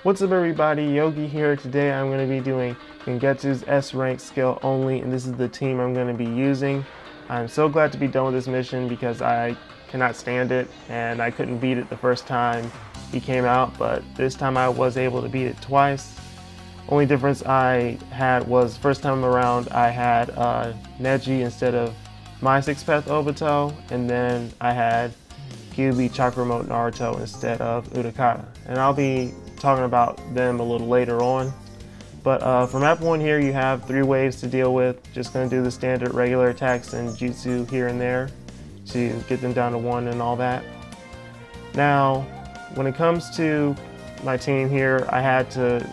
What's up everybody, Yogi here. Today I'm going to be doing Gengetsu's S rank skill only, and this is the team I'm going to be using. I'm so glad to be done with this mission because I cannot stand it and I couldn't beat it the first time he came out, but this time I was able to beat it twice. Only difference I had was first time around I had Neji instead of my 6th path Obito, and then I had Kyuubi Chakra Mode Naruto instead of Utakata, and I'll be talking about them a little later on. But for map 1 here, you have 3 waves to deal with. Just going to do the standard regular attacks and jutsu here and there to get them down to 1 and all that. Now, when it comes to my team here, I had to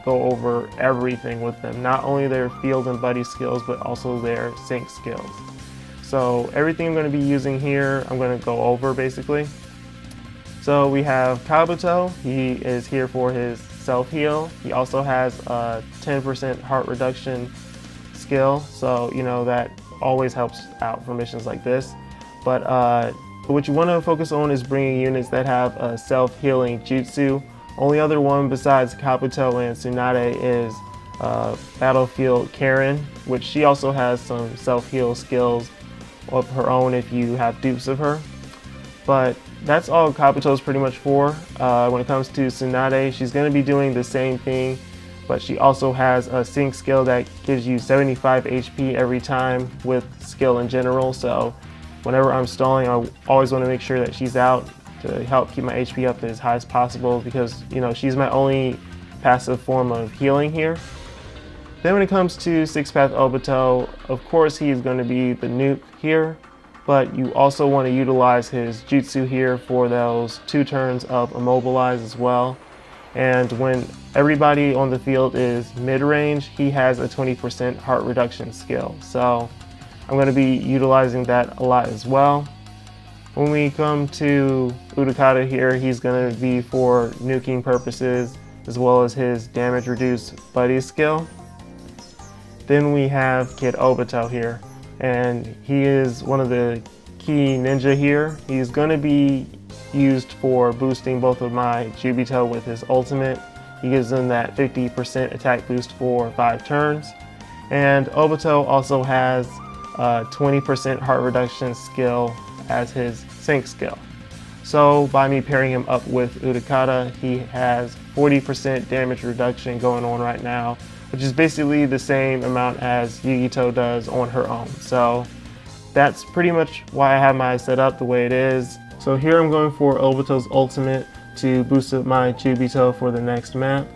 go over everything with them. Not only their field and buddy skills, but also their sync skills. So everything I'm going to be using here, I'm going to go over basically. So we have Kabuto. He is here for his self-heal. He also has a 10% heart reduction skill, so you know that always helps out for missions like this. But what you want to focus on is bringing units that have a self-healing jutsu. Only other one besides Kabuto and Tsunade is Battlefield Karen, which she also has some self-heal skills of her own if you have dupes of her. But that's all Kabuto's pretty much for. When it comes to Tsunade, she's going to be doing the same thing, but she also has a sync skill that gives you 75 HP every time with skill in general. So whenever I'm stalling, I always want to make sure that she's out to help keep my HP up as high as possible, because you know she's my only passive form of healing here. Then when it comes to 6th path Obito, of course he's going to be the nuke here, but you also want to utilize his jutsu here for those 2 turns of immobilize as well. And when everybody on the field is mid-range, he has a 20% heart reduction skill. So I'm going to be utilizing that a lot as well. When we come to Utakata here, he's going to be for nuking purposes as well as his damage reduced buddy skill. Then we have Kid Obito here, and he is one of the key ninja here. He's going to be used for boosting both of my Jubito with his ultimate. He gives them that 50% attack boost for 5 turns. And Obito also has a 20% heart reduction skill as his sync skill. So by me pairing him up with Utakata, he has 40% damage reduction going on right now, which is basically the same amount as Yugito does on her own. So that's pretty much why I have my setup the way it is. So here I'm going for Obito's ultimate to boost up my Jubito for the next map.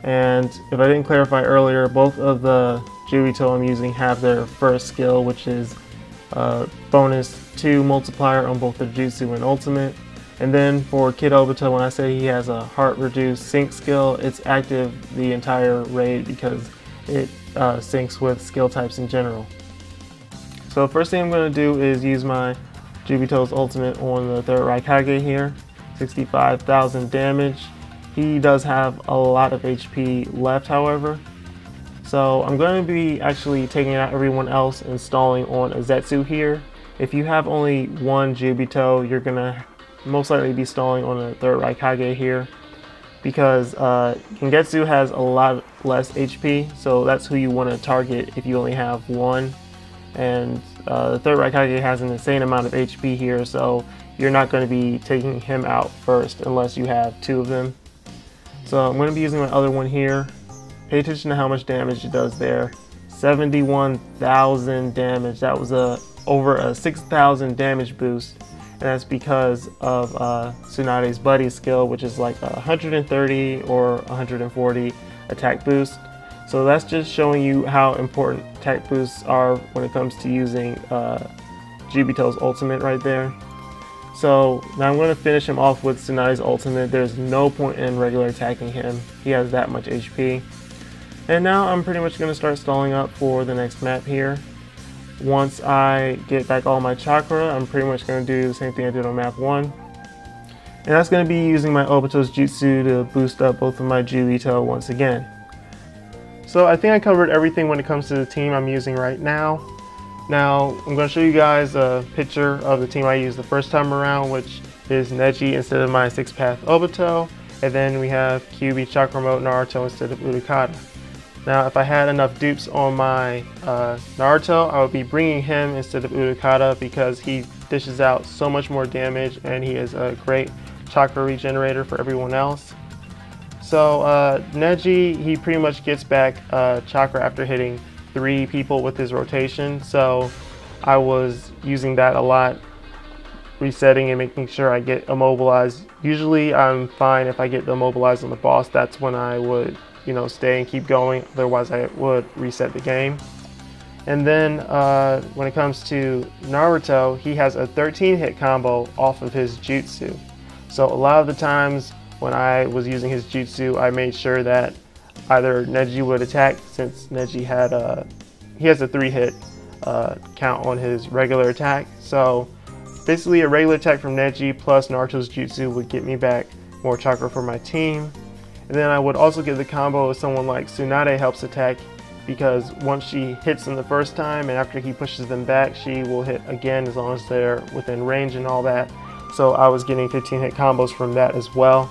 And if I didn't clarify earlier, both of the Jubito I'm using have their first skill, which is bonus 2 multiplier on both the jutsu and ultimate. And then for Kid Obito, when I say he has a heart reduced sync skill, it's active the entire raid because it syncs with skill types in general. So first thing I'm going to do is use my Jubito's ultimate on the 3rd Raikage here, 65,000 damage. He does have a lot of HP left, however. So I'm going to be actually taking out everyone else and stalling on a Zetsu here. If you have only one Jubito, you're going to most likely be stalling on a 3rd Raikage here, because Gengetsu has a lot less HP, so that's who you want to target if you only have one. And the 3rd Raikage has an insane amount of HP here, so you're not going to be taking him out first unless you have 2 of them. So I'm going to be using my other one here. Pay attention to how much damage it does there. 71,000 damage. That was over a 6,000 damage boost. And that's because of Tsunade's buddy skill, which is like 130 or 140 attack boost. So that's just showing you how important attack boosts are when it comes to using Jubito's ultimate right there. So now I'm going to finish him off with Tsunade's ultimate. There's no point in regular attacking him. He has that much HP. And now I'm pretty much going to start stalling up for the next map here. Once I get back all my chakra, I'm pretty much going to do the same thing I did on map 1. And that's going to be using my Obito's jutsu to boost up both of my Jubito once again. So I think I covered everything when it comes to the team I'm using right now. Now I'm going to show you guys a picture of the team I used the first time around, which is Neji instead of my 6th path Obito. And then we have QB Chakra Mode Naruto instead of Utakata. Now, if I had enough dupes on my Naruto, I would be bringing him instead of Utakata because he dishes out so much more damage and he is a great chakra regenerator for everyone else. So Neji, he pretty much gets back chakra after hitting 3 people with his rotation. So I was using that a lot, resetting and making sure I get immobilized. Usually I'm fine if I get immobilized on the boss. That's when I would, stay and keep going. Otherwise I would reset the game. And then when it comes to Naruto, he has a 13 hit combo off of his jutsu. So a lot of the times when I was using his jutsu, I made sure that either Neji would attack, since Neji he has a 3 hit count on his regular attack. So basically a regular attack from Neji plus Naruto's jutsu would get me back more chakra for my team. And then I would also get the combo of someone like Tsunade helps attack, because once she hits them the first time and after he pushes them back, she will hit again as long as they're within range and all that. So I was getting 15 hit combos from that as well.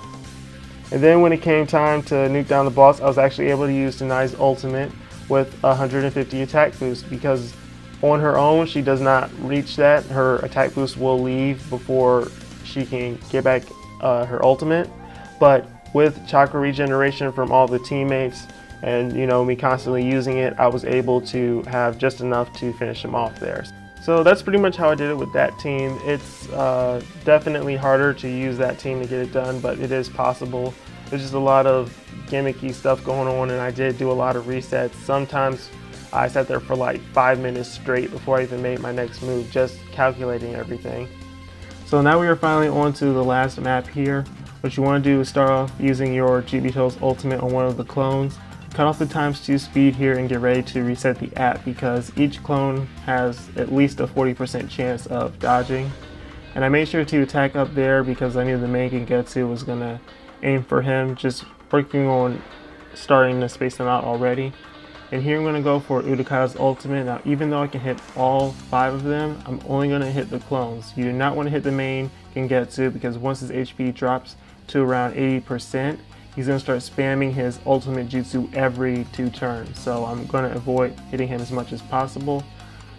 And then when it came time to nuke down the boss, I was actually able to use Tsunade's ultimate with 150 attack boost, because on her own she does not reach that. Her attack boost will leave before she can get back her ultimate. But with chakra regeneration from all the teammates and me constantly using it, I was able to have just enough to finish him off there. So that's pretty much how I did it with that team. It's definitely harder to use that team to get it done, but it is possible. There's just a lot of gimmicky stuff going on, and I did do a lot of resets. Sometimes I sat there for like 5 minutes straight before I even made my next move, just calculating everything. So now we are finally on to the last map here. What you want to do is start off using your Gibito's ultimate on one of the clones. Cut off the ×2 speed here and get ready to reset the app, because each clone has at least a 40% chance of dodging. And I made sure to attack up there because I knew the main Gengetsu was going to aim for him, just working on starting to space them out already. And here I'm going to go for Utakata's ultimate. Now, even though I can hit all 5 of them, I'm only going to hit the clones. You do not want to hit the main Gengetsu, because once his HP drops to around 80%, he's going to start spamming his ultimate jutsu every 2 turns. So I'm going to avoid hitting him as much as possible.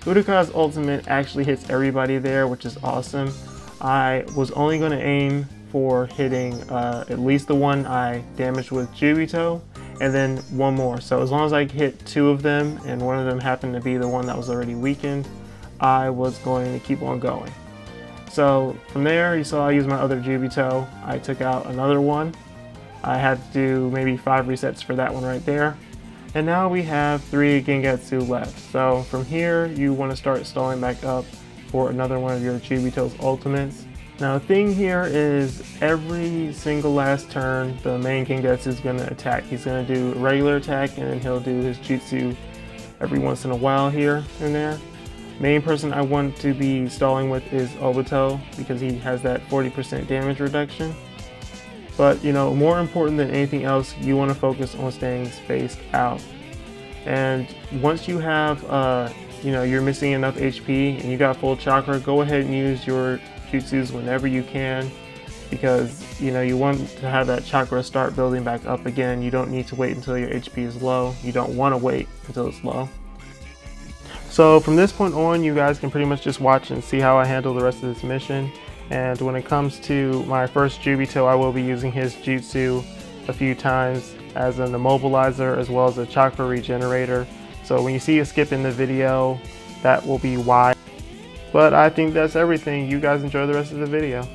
Utakata's ultimate actually hits everybody there, which is awesome. I was only going to aim for hitting at least the one I damaged with Gibito, and then one more. So as long as I hit 2 of them and one of them happened to be the one that was already weakened, I was going to keep on going. So from there, you saw I used my other Gibito. I took out another one. I had to do maybe 5 resets for that one right there. And now we have 3 Gengetsu left. So from here, you want to start stalling back up for another one of your Gibito's ultimates. Now the thing here is every single last turn, the main Gengetsu is going to attack. He's going to do a regular attack, and then he'll do his jutsu every once in a while here and there. Main person I want to be stalling with is Obito, because he has that 40% damage reduction. But more important than anything else, you want to focus on staying spaced out. And once you have you're missing enough HP and you got full chakra, go ahead and use your jutsus whenever you can, because you want to have that chakra start building back up again. You don't need to wait until your HP is low. You don't want to wait until it's low. So from this point on, you guys can pretty much just watch and see how I handle the rest of this mission. And when it comes to my first Gibito, I will be using his jutsu a few times as an immobilizer as well as a chakra regenerator. So when you see a skip in the video, that will be why. But I think that's everything. You guys enjoy the rest of the video.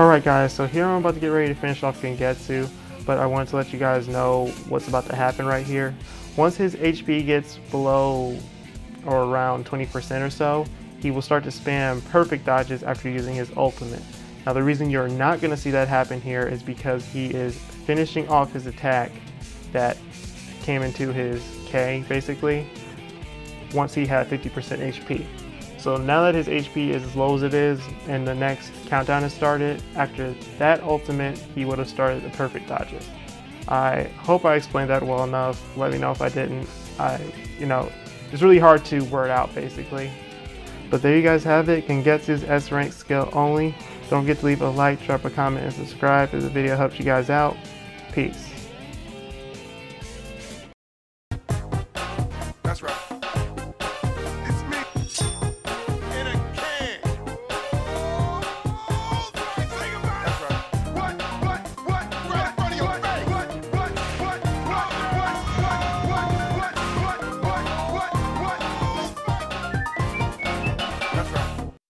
Alright guys, so here I'm about to get ready to finish off Gengetsu, but I wanted to let you guys know what's about to happen right here. Once his HP gets below or around 20% or so, he will start to spam perfect dodges after using his ultimate. Now the reason you're not going to see that happen here is because he is finishing off his attack that came into his K basically once he had 50% HP. So now that his HP is as low as it is and the next countdown has started, after that ultimate, he would have started the perfect dodges. I hope I explained that well enough. Let me know if I didn't. It's really hard to word out basically. But there you guys have it, Gengetsu's S rank skill only. Don't forget to leave a like, drop a comment, and subscribe if the video helps you guys out. Peace.